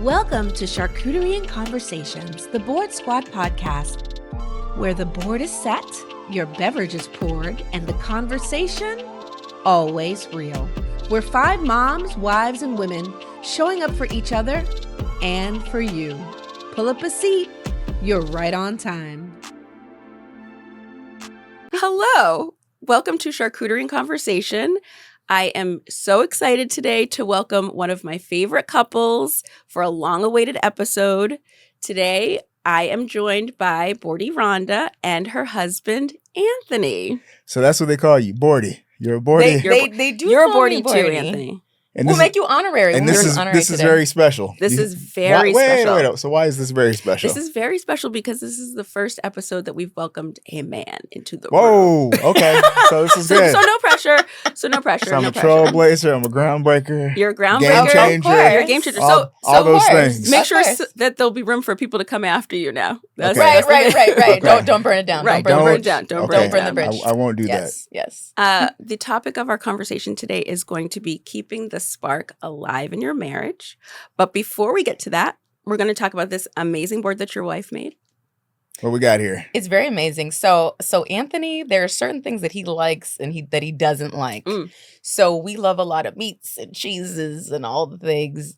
Welcome to Charcuterie Conversations, the Board Squad podcast, where the board is set, your beverage is poured, and the conversation always real. We're 5 moms, wives, and women showing up for each other and for you. Pull up a seat. You're right on time. Hello. Welcome to Charcuterie Conversation. I am so excited today to welcome one of my favorite couples for a long-awaited episode. Today, I am joined by Boardie Rhonda and her husband, Anthony. So that's what they call you, Boardie. You're a Boardie. They do You're a call me Boardie too, Anthony. And we'll make you honorary. And We'll this make is you honorary this is today. very special. This is very special. Wait. So why is this very special? This is very special because this is the first episode that we've welcomed a man into the room. Whoa. Okay. So this is good. So no pressure. So no pressure. So I'm no a pressure. trailblazer. I'm a groundbreaker. You're a groundbreaker. Game changer. You're a game changer. All So those of course. things. make sure Of course. that there'll be room for people to come after you now. That's, Okay. that's Right. Okay. Don't burn it down. Right. Don't Don't burn burn it it down. Don't Okay. burn the it bridge. down. I won't do Yes. The topic of our conversation today is going to be keeping the spark alive in your marriage. But before we get to that, we're going to talk about this amazing board that your wife made. What we got here? It's very amazing. So Anthony, there are certain things that he likes and that he doesn't like. So we love a lot of meats and cheeses and all the things.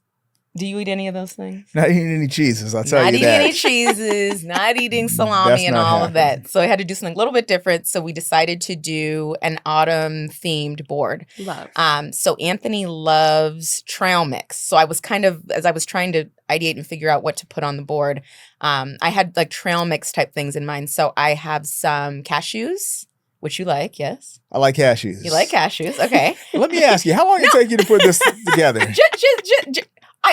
Do you eat any of those things? Not eating any cheeses. I'll tell Not you eating that. any cheeses, not eating salami That's and not all of that. happening. So I had to do something a little bit different. So we decided to do an autumn themed board. Love. So Anthony loves trail mix. So I was as I was trying to ideate and figure out what to put on the board, I had like trail mix type things in mind. So I have some cashews, which you like, yes? I like cashews. You like cashews, okay. Let me ask you, how long did it take you to put this together?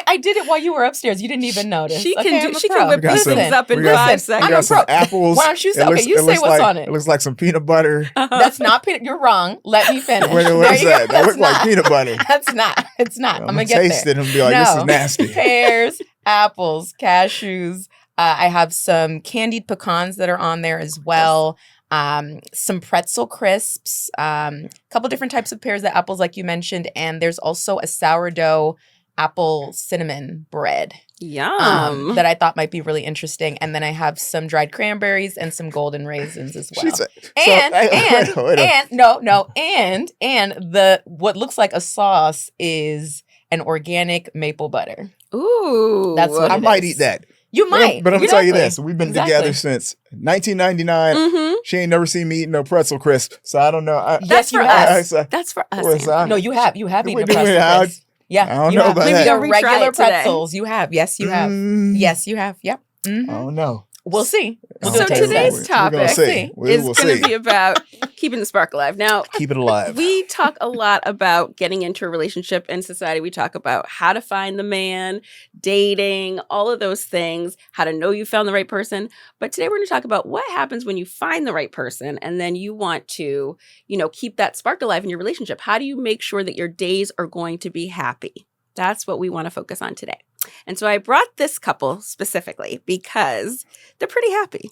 I did it while you were upstairs. You didn't even notice. She Okay, can I'm a whip pro. got these some- things up in we got 5 some- I'm seconds. a got some pro. apples. Why don't you say, It looks- you it say looks what's like- on it. It looks like some peanut butter. That's not peanut. You're wrong. Let me finish. What There is you that? go. That looks That's like not. peanut butter. That's not. It's not. I'm gonna get taste there. it and be like, this is No. nasty. Pears, apples, cashews. I have some candied pecans that are on there as well. Some pretzel crisps. A couple different types of pears of apples, like you mentioned, and there's also a sourdough apple cinnamon bread. Yum. That I thought might be really interesting. And then I have some dried cranberries and some golden raisins as well. And the what looks like a sauce is an organic maple butter. Ooh. That's what I it might is. eat that. You might. But I'm going to tell you Exactly. this. We've been Exactly. together since 1999. Mm-hmm. She ain't never seen me eat no pretzel crisp. So I don't know. Yes, you for have. us. That's for us. What's Anthony. that? No, you have. You have Wait, eaten a wait, pretzel I- crisp. Yeah, I don't you know have. about Maybe that. the We're gonna retry regular it today. pretzels. You have. Yes, you have. Yes, you have. Yep. Mhm. I don't know. We'll see. We'll So do a taste today's test. topic We're gonna see. is We'll going to see. be about keeping the spark alive. Now, Keep it alive. we talk a lot about getting into a relationship in society. We talk about how to find the man, dating, all of those things, how to know you found the right person. But today we're going to talk about what happens when you find the right person and then you want to, keep that spark alive in your relationship. How do you make sure that your days are going to be happy? That's what we want to focus on today. And so I brought this couple specifically because they're pretty happy.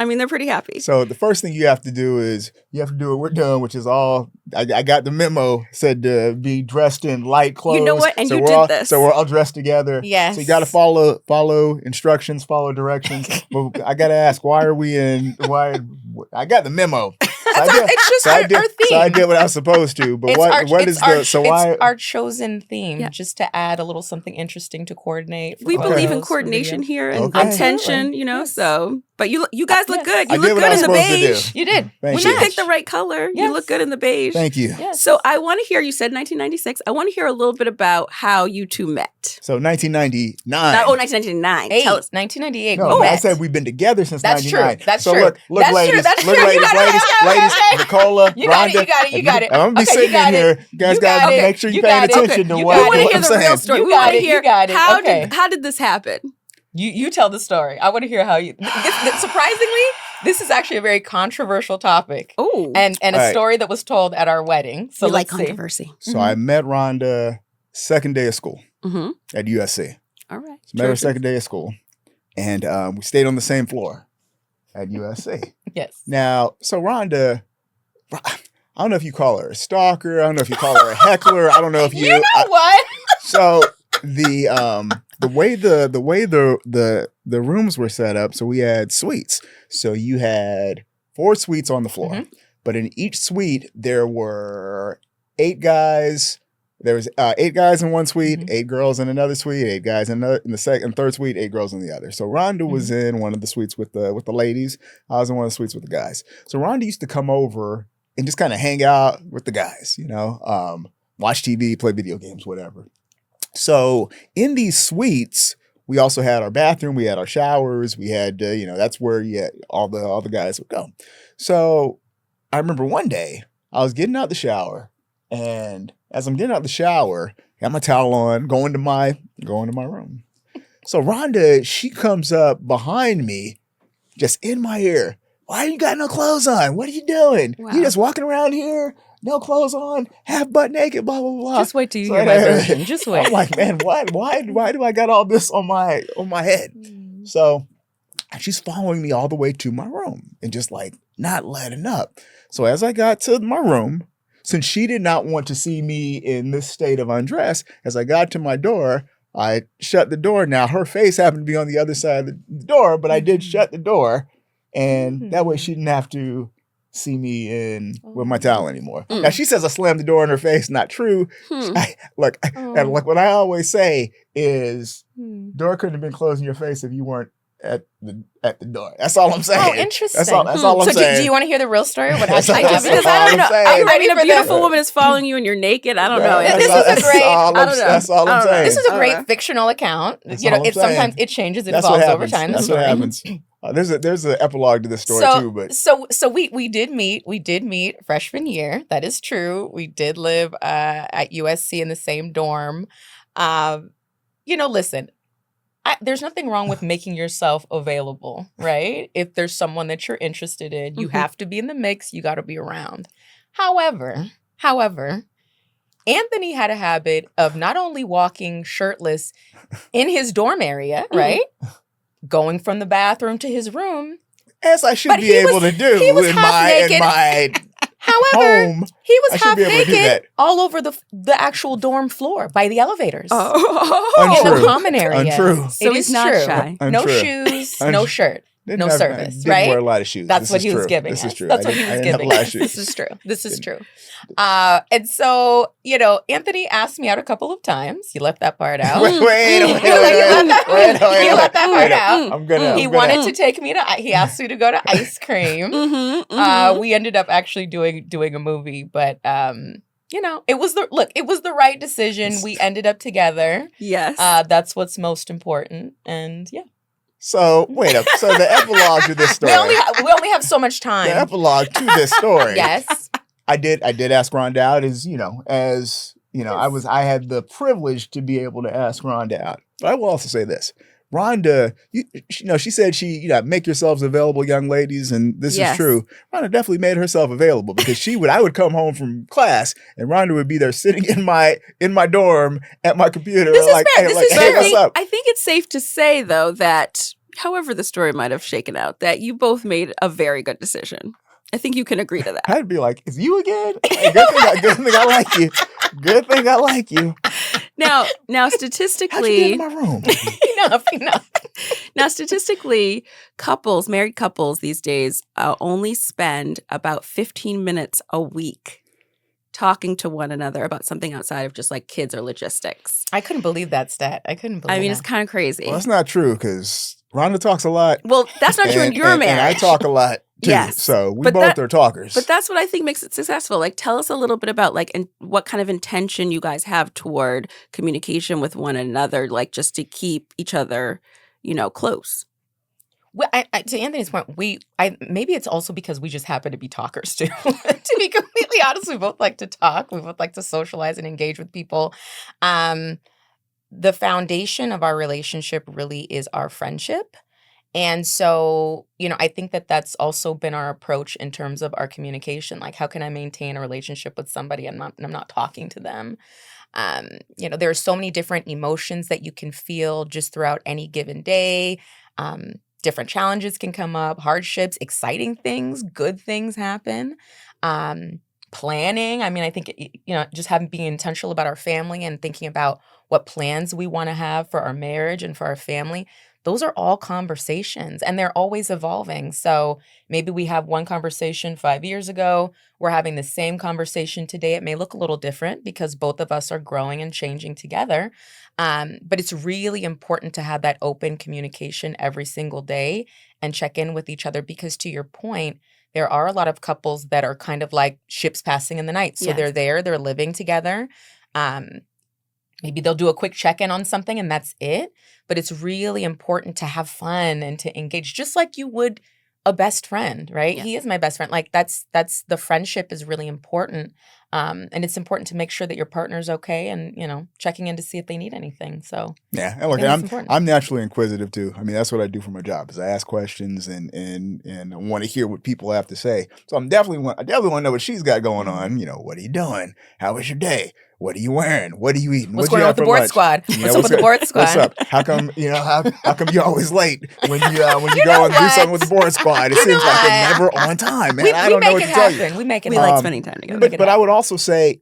I mean, they're pretty happy. So the first thing you have to do is you have to do what we're doing, which is all. I got the memo said to be dressed in light clothes. You know what? And so you we're did all, this. So we're all dressed together. Yes. So you got to follow instructions, follow directions. But I got to ask, why are we in? Why? I got the memo. So I did, It's just so our I did, theme. So I did what I was supposed to. But why? Our chosen theme, Yeah. just to add a little something interesting to coordinate. for We Okay. believe in photos, for coordination video. here and Okay. intention, Yes. so. But you guys look Yes. good. I You did look what good I was in the supposed to beige. do. You did. Thank We You you. picked the right color. You Yes. look good in the beige. Thank you. Yes. So I want to hear, you said 1996. I want to hear a little bit about how you two met. So 1999. 1999. Tell us. 1998. No, we I met. said we've been together since That's true. 99. That's so true. look, That's true. ladies, That's look, true. You ladies, got it. ladies, Okay. Nicola, You got Rhonda. it. You got it. I'm gonna be Okay, sitting you got in here. it. You guys You gotta got it. make sure you're You paying got it. attention Okay. to You what, got We want to what hear I'm the saying. real story. You We got want to it. You hear got it. how Okay. how did this happen? You tell the story. I want to hear how you. Surprisingly, this is actually a very controversial topic, Oh, and a All right. story that was told at our wedding. So we like let's see. controversy. So I met Rhonda second day of school Mm-hmm. at USC. All right. So met her Trojans. second day of school, and we stayed on the same floor at USC. Yes. Now, so Rhonda, I don't know if you call her a stalker. I don't know if you call her a heckler. I don't know if You know what? So the the way the rooms were set up, so we had suites. So you had 4 suites on the floor, Mhm. but in each suite there were 8 guys. There was 8 guys in one suite, Mhm. 8 girls in another suite, 8 guys in the second and third suite, 8 girls in the other. So Rhonda was in one of the suites with the ladies. I was in one of the suites with the guys. So Rhonda used to come over and just kind of hang out with the guys, watch TV, play video games, whatever. So in these suites, we also had our bathroom, we had our showers, we had that's where all the guys would go. So I remember one day I was getting out the shower, and as I'm getting out the shower, got my towel on, going to my room. So Rhonda, she comes up behind me, just in my ear. Why you got no clothes on? What are you doing? Wow. You just walking around here, no clothes on, half butt naked, blah blah blah. Just wait till you hear my version. Just wait. I'm like, man, why do I got all this on my head? So she's following me all the way to my room and just like not letting up. So as I got to my room, since she did not want to see me in this state of undress, as I got to my door, I shut the door. Now her face happened to be on the other side of the door, but I did shut the door, and that way she didn't have to see me in with my towel anymore. Now she says I slammed the door in her face. Not true. And like what I always say is, door couldn't have been closed in your face if you weren't at the door. That's all I'm saying. Oh, interesting. That's all I'm saying. Do you want to hear the real story? What That's actually all- happened? that's all I don't know. I'm saying. Are you ready I mean, for a beautiful this? woman is following you and you're naked. I don't know. That's This all- is a great- all I I'm- don't know. That's all I I'm don't know. saying. This is a I great don't know. fictional account. That's all I'm It sometimes saying. it changes, it That's what evolves over happens. time. That's the what story. happens. There's an epilogue to this story too, but So we did meet freshman year. That is true. We did live at USC in the same dorm. Listen, there's nothing wrong with making yourself available, right? If there's someone that you're interested in, you have to be in the mix. You got to be around. However, Anthony had a habit of not only walking shirtless in his dorm area, right? Going from the bathroom to his room. as I should But be he able was- to do he was in half my naked. However, home. he I was should half be able to do naked that. all over the actual dorm floor by the elevators. Oh. In Untrue. the common area. Untrue. So It he's is not true. shy. No Untrue. shoes, no Untrue. shirt. No service, didn't right? wear a lot of shoes. That's This what is he was true. giving This us. is true. That's I what he didn't- was I didn't have a giving lot of us. This shoes. is true. This is Didn't. true. And so, Anthony asked me out a couple of times. He left that part out. Wait, You left that part out. I'm gonna. He wanted to take me to. He asked me to go to ice cream. We ended up actually doing a movie, but it was the right decision. We ended up together. Yes. That's what's most important, and yeah. So wait up. So the epilogue to this story. We only have so much The time. epilogue to this story. Yes. I did ask Rhonda out I had the privilege to be able to ask Rhonda out. But I will also say this. Rhonda, she said make yourselves available, young ladies, and this Yes. is true. Rhonda definitely made herself available because I would come home from class and Rhonda would be there sitting in my dorm at my computer. This is like, fair. hey, This like, is hey, fair. what's up? I think it's safe to say, though, that however the story might have shaken out, that you both made a very good decision. I think you can agree to that. I'd be like, "Is you again? Hey, good thing I like you. Good thing I like you. Now, How'd you get statistically, in my room?" Enough. Now, statistically, married couples these days only spend about 15 minutes a week talking to one another about something outside of just like kids or logistics. I couldn't believe that stat. I mean, it's kind of crazy. Well, that's not true because Rhonda talks a lot. Well, that's not true in your marriage. And I talk a lot too. Yes. So we But both that- are talkers. But that's what I think makes it successful. Like, tell us a little bit about and what kind of intention you guys have toward communication with one another, like just to keep each other, close. Well, to Anthony's point, maybe it's also because we just happen to be talkers too. To be completely honest, we both like to talk. We both like to socialize and engage with people. The foundation of our relationship really is our friendship. And so, I think that that's also been our approach in terms of our communication. Like, how can I maintain a relationship with somebody and I'm not talking to them? There are so many different emotions that you can feel just throughout any given day. Different challenges can come up, hardships, exciting things, good things happen. planning. I mean, I think, just being intentional about our family and thinking about what plans we want to have for our marriage and for our family. Those are all conversations and they're always evolving. So maybe we have one conversation 5 years ago. We're having the same conversation today. It may look a little different because both of us are growing and changing together. But it's really important to have that open communication every single day and check in with each other because, to your point, there are a lot of couples that are kind of like ships passing in the night. So Yes. they're living together. Maybe they'll do a quick check-in on something and that's it. But it's really important to have fun and to engage just like you would a best friend, right? Yeah. He is my best friend. Like that's the friendship is really important. And it's important to make sure that your partner's okay and, checking in to see if they need anything. So yeah. And look, think it's important. I'm naturally inquisitive too. I mean, that's what I do for my job is I ask questions and I want to hear what people have to say. So I definitely want to know what she's got going on. What are you doing? How was your day? What are you wearing? What are you eating? What's What'd you going on have with the for board lunch? squad? You know, What's up with the board squad? What's up? How come how come you're always late when you go and do what? something with the board squad? It You seems know like what? you're never on time, man. We I don't know make what it to tell you. happen. We make it We happen. like spending time together. make it But I happen. would also say,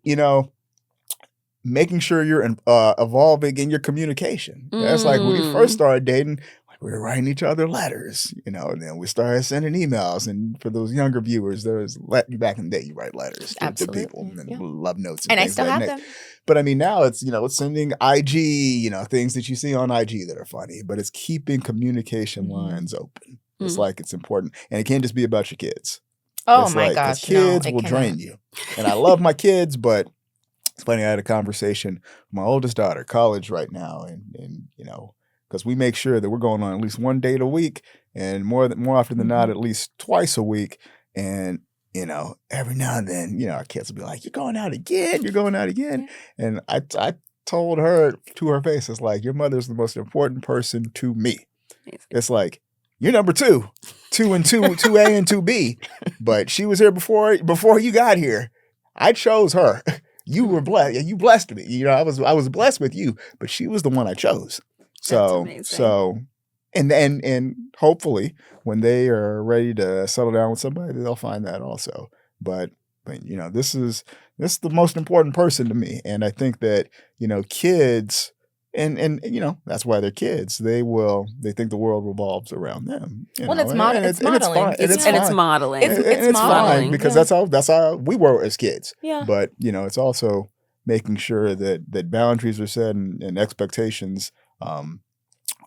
making sure you're evolving in your communication. That's like when we first started dating, we were writing each other letters, and then we started sending emails. And for those younger viewers, back in the day, you write letters to people and yeah. love notes And I things still of that have nature. them. But I mean, now it's sending IG, things that you see on IG that are funny, but it's keeping communication lines open. It's like it's important, and it can't just be about your kids. Oh It's my like, 'cause gosh, kids no, it will cannot. drain you, and I love my kids, but it's funny. I had a conversation with my oldest daughter, college right now, and because we make sure that we're going on at least one date a week, and more often than not, at least twice a week, and every now and then, our kids will be like, "You're going out again? You're going out again?" And I told her to her face, it's like, your mother's the most important person to me. Amazing. It's like, you're number two and two A and 2B, but she was here before you got here. I chose her. You were blessed. You blessed me. I was blessed with you, but she was the one I chose. So That's amazing. and hopefully when they are ready to settle down with somebody, they'll find that also. But this is the most important person to me, and I think that kids. And that's why they're kids. They think the world revolves around them. Well, it's modeling. It's fine. It's modeling. It's fine modeling, because yeah. that's how we were as kids. Yeah. But it's also making sure that boundaries are set and expectations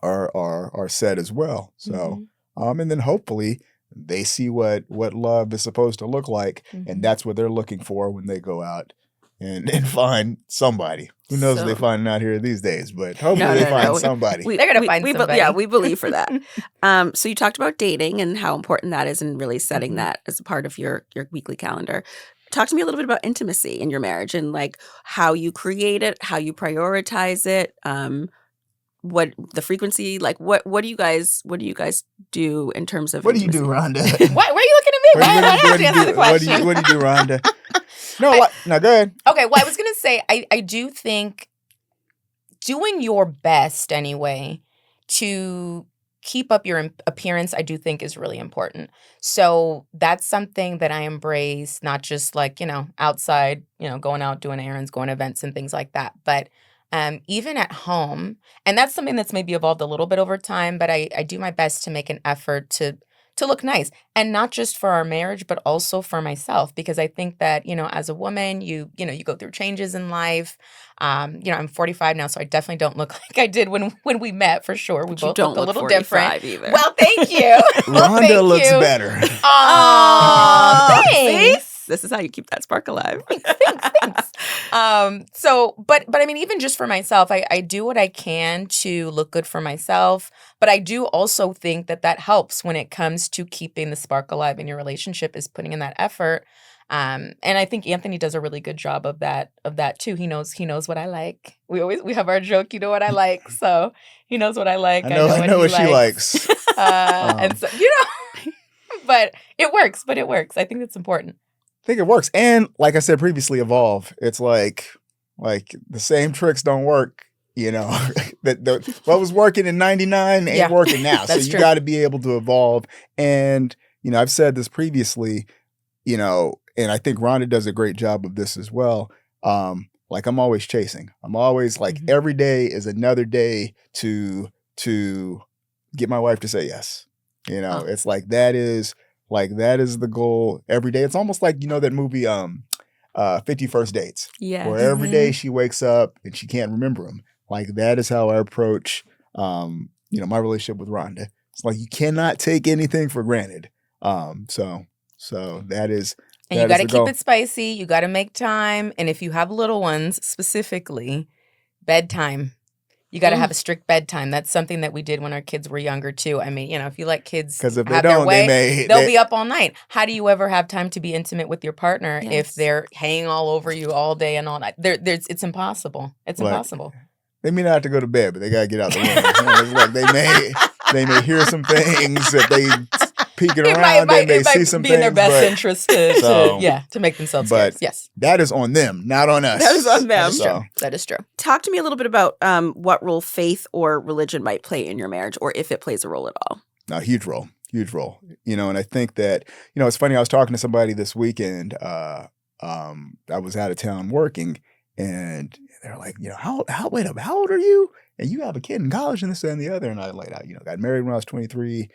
are set as well. So and then hopefully they see what love is supposed to look like, and that's what they're looking for when they go out and find somebody. Who knows if they find out here these days, but hopefully they find somebody. They're gonna find somebody. Yeah, we believe for that. So you talked about dating and how important that is and really setting that as a part of your weekly calendar. Talk to me a little bit about intimacy in your marriage and like how you create it, how you prioritize it, what the frequency, like what do you guys do in terms of What do you intimacy? do, Rhonda? Why are you looking at me? Why have to answer the question? What do you do, Rhonda? No, no, go ahead. Okay, well, I was going to say, I do think doing your best anyway to keep up your appearance, I do think is really important. So that's something that I embrace, not just like, outside, going out, doing errands, going to events and things like that. But even at home, and that's something that's maybe evolved a little bit over time, but I do my best to make an effort to look nice, and not just for our marriage, but also for myself, because I think that, as a woman, you go through changes in life. I'm 45 now, so I definitely don't look like I did when we met, for sure. We both don't look a look little 45 different. either. Well, thank you. Rhonda looks better. Oh, thanks. This is how you keep that spark alive. Thanks. But I mean, even just for myself, I do what I can to look good for myself. But I do also think that helps when it comes to keeping the spark alive in your relationship, is putting in that effort. And I think Anthony does a really good job of that too. He knows what I like. We have our joke, you know what I like. So he knows what I like. I know what she likes. And so, but it works. I think it's important. I think it works. And like I said previously, evolve. It's like the same tricks don't work, what was working in 99 ain't working now. So you got to be able to evolve. And, I've said this previously, you know, and I think Rhonda does a great job of this as well. Like I'm always chasing. I'm always like every day is another day to get my wife to say yes. You know, it's like that is the goal every day. It's almost like, you know, that movie 50 First Dates. Yeah. Where every day she wakes up and she can't remember them. Like that is how I approach you know, my relationship with Rhonda. It's like you cannot take anything for granted. So that is. And you got to keep it spicy. You got to make time. And if you have little ones, specifically, bedtime. You got to have a strict bedtime. That's something that we did when our kids were younger, too. I mean, you know, if you let kids have their way, they'll be up all night. How do you ever have time to be intimate with your partner if they're hanging all over you all day and all night? It's impossible. It's impossible. They may not have to go to bed, but they got to get out the room. It's like they may hear some things that they peeking around. They may see some things. It might be in their best interest to make themselves scarce. Yes. That is on them, not on us. That is on them. That is true. Talk to me a little bit about what role faith or religion might play in your marriage, or if it plays a role at all. No, huge role. You know, and I think that, you know, it's funny. I was talking to somebody this weekend. I was out of town working, and they're like, you know, how old are you? And you have a kid in college and this and the other. And I laid out, you know, got married when I was 23.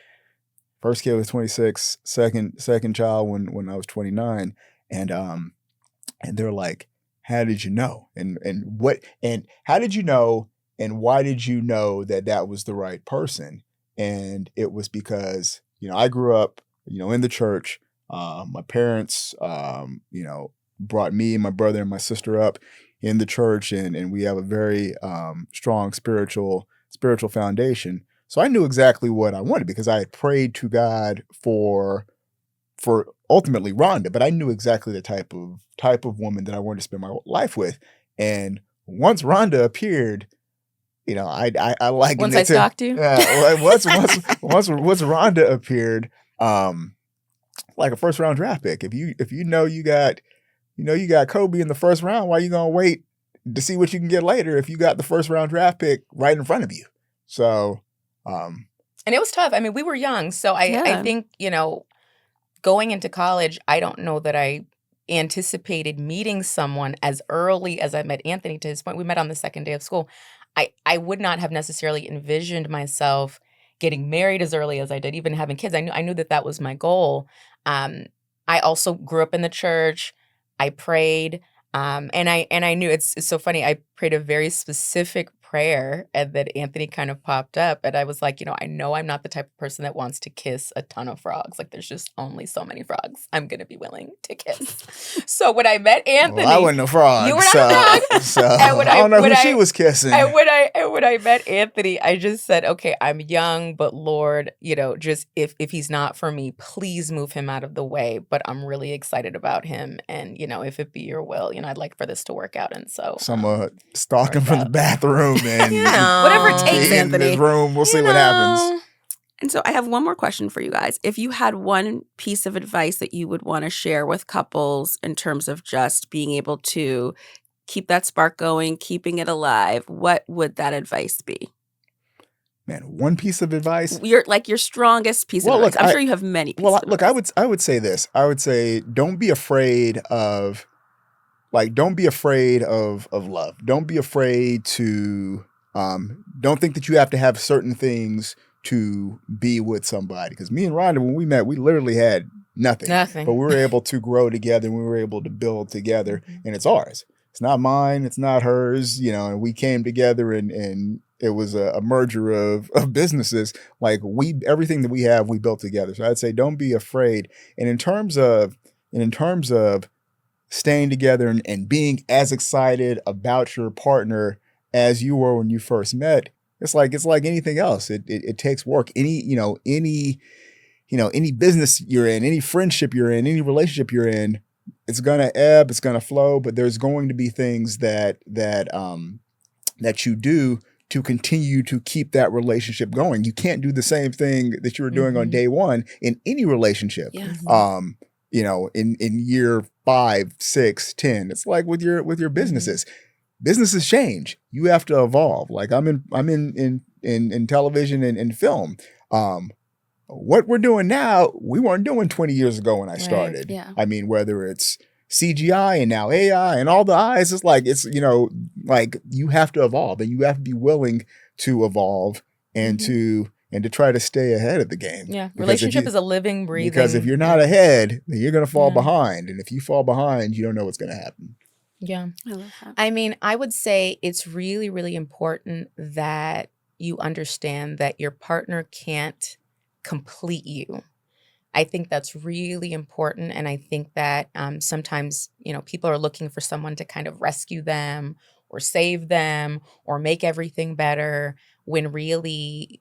First kid was 26. Second child when I was 29. And they're like, how did you know? And how did you know? And why did you know that was the right person? And it was because, you know, I grew up, you know, in the church. My parents, you know, brought me and my brother and my sister up in the church, and we have a very strong spiritual foundation. So I knew exactly what I wanted because I had prayed to God for ultimately Rhonda, but I knew exactly the type of woman that I wanted to spend my life with. And once Rhonda appeared, you know, I like once I stalked you. Once Rhonda appeared, like a first round draft pick. If you know you got Kobe in the first round, why are you gonna wait to see what you can get later if you got the first round draft pick right in front of you? So, and it was tough. I mean, we were young, so I think, you know, going into college, I don't know that I anticipated meeting someone as early as I met Anthony. To his point, we met on the second day of school. I would not have necessarily envisioned myself getting married as early as I did, even having kids. I knew that was my goal. I also grew up in the church. I prayed, and I knew it's so funny. I prayed a very specific prayer, and then Anthony kind of popped up, and I was like, you know I'm not the type of person that wants to kiss a ton of frogs. Like, there's just only so many frogs I'm gonna be willing to kiss. So when I met Anthony, I wasn't a frog. You were not a frog. So I don't know who she was kissing. And when I met Anthony, I just said, okay, I'm young, but Lord, you know, just if he's not for me, please move him out of the way. But I'm really excited about him, and you know, if it be your will, you know, I'd like for this to work out. And so stalking from the bathroom. And whatever it takes, Anthony. In his room, we'll see what happens. And so I have one more question for you guys. If you had one piece of advice that you would want to share with couples in terms of just being able to keep that spark going, keeping it alive, what would that advice be? Man, one piece of advice? Your strongest piece of advice. I'm sure you have many pieces of advice. I would say this. I would say don't be afraid of love. Don't be afraid to, don't think that you have to have certain things to be with somebody. Because me and Rhonda, when we met, we literally had nothing. But we were able to grow together, and we were able to build together, and it's ours. It's not mine. It's not hers. You know, and we came together, and it was a merger of businesses. Like everything that we have, we built together. So I'd say don't be afraid. And in terms of staying together and being as excited about your partner as you were when you first met, it's like anything else. It takes work. Any business you're in, any friendship you're in, any relationship you're in, it's gonna ebb, it's gonna flow, but there's going to be things that you do to continue to keep that relationship going. You can't do the same thing that you were doing on day one in any relationship. Yeah. You know, in year 5, 6, 10, it's like with your businesses. Businesses change. You have to evolve. Like I'm in television and film. what we're doing now, we weren't doing 20 years ago when I Right. started. Yeah. I mean, whether it's CGI and now AI and all the eyes, it's like, it's, like you have to evolve and you have to be willing to evolve and Mhm. to try to stay ahead of the game. Yeah. Because if Relationship you- is a living, breathing. Because if you're not ahead, then you're going to fall Yeah. behind. And if you fall behind, you don't know what's going to happen. Yeah. I love that. I mean, I would say it's really, really important that you understand that your partner can't complete you. I think that's really important. And I think that sometimes, people are looking for someone to kind of rescue them or save them or make everything better, when really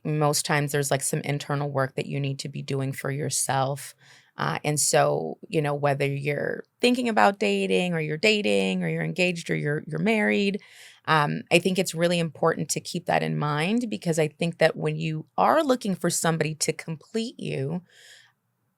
most times there's like some internal work that you need to be doing for yourself. And so, whether you're thinking about dating or you're engaged or you're married, I think it's really important to keep that in mind, because I think that when you are looking for somebody to complete you,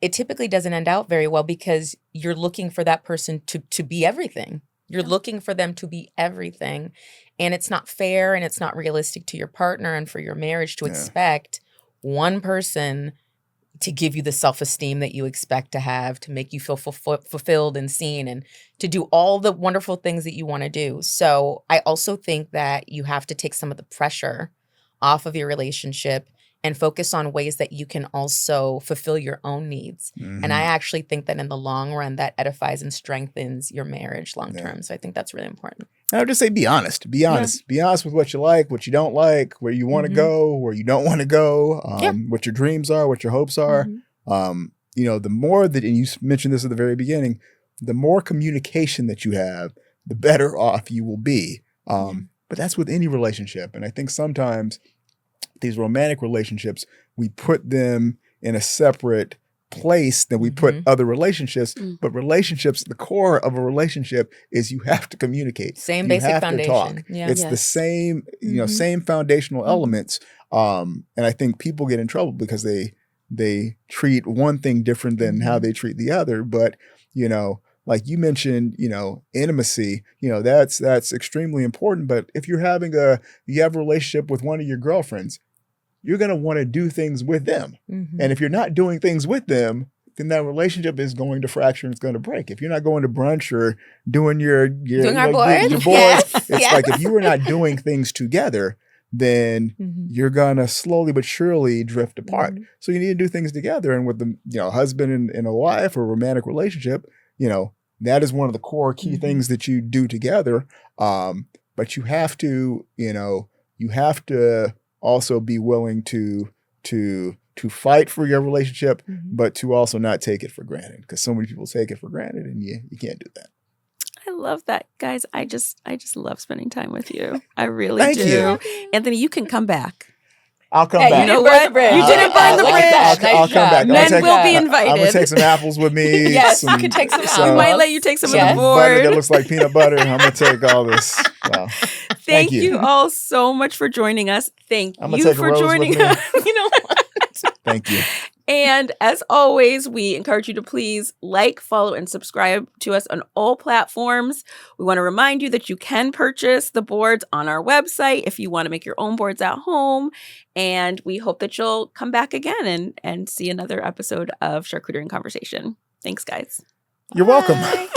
it typically doesn't end out very well, because you're looking for that person to be everything. You're looking for them to be everything. And it's not fair and it's not realistic to your partner and for your marriage to Yeah. expect one person to give you the self-esteem that you expect to have, to make you feel fulfilled and seen, and to do all the wonderful things that you want to do. So I also think that you have to take some of the pressure off of your relationship and focus on ways that you can also fulfill your own needs. And I actually think that in the long run, that edifies and strengthens your marriage long term. So I think that's really important. I would just say be honest. Be honest. Be honest with what you like, what you don't like, where you want to go, where you don't want to go, what your dreams are, what your hopes are. The more that, and you mentioned this at the very beginning, the more communication that you have, the better off you will be. But that's with any relationship. And I think sometimes these romantic relationships, we put them in a separate place than we put other relationships. But relationships, the core of a relationship is you have to communicate. Same you basic have foundation. to talk. Yeah. It's the same, same foundational elements. And I think people get in trouble because they treat one thing different than how they treat the other. But, like you mentioned, intimacy, that's extremely important. But if you have a relationship with one of your girlfriends, you're going to want to do things with them. And if you're not doing things with them, then that relationship is going to fracture and it's going to break. If you're not going to brunch or doing your our boards, your boards, yes, it's like if you were not doing things together, then you're going to slowly but surely drift apart. So you need to do things together. And with the husband and a wife or romantic relationship, that is one of the core key things that you do together. But you have to, also be willing to fight for your relationship, but to also not take it for granted, because so many people take it for granted, and you can't do that. I love that, guys. I just love spending time with you. I really Thank do. you. Anthony, you can come back. I'll come Hey, back. You know didn't burn what? the bridge. You didn't burn the Look bridge. at that. I'll come job. back. Men will be I'm gonna invited. take some apples with me. Yes, you can take some We apples. might let you take some Yes. of the butter board. that looks like peanut butter. I'm gonna take all this. Wow. Thank you. you all so much for joining us. Thank I'm gonna you take a for rose with joining me. us. You know what? Thank you. And as always, we encourage you to please like, follow, and subscribe to us on all platforms. We want to remind you that you can purchase the boards on our website if you want to make your own boards at home. And we hope that you'll come back again and see another episode of Charcuterie Conversation. Thanks, guys. You're welcome. Bye.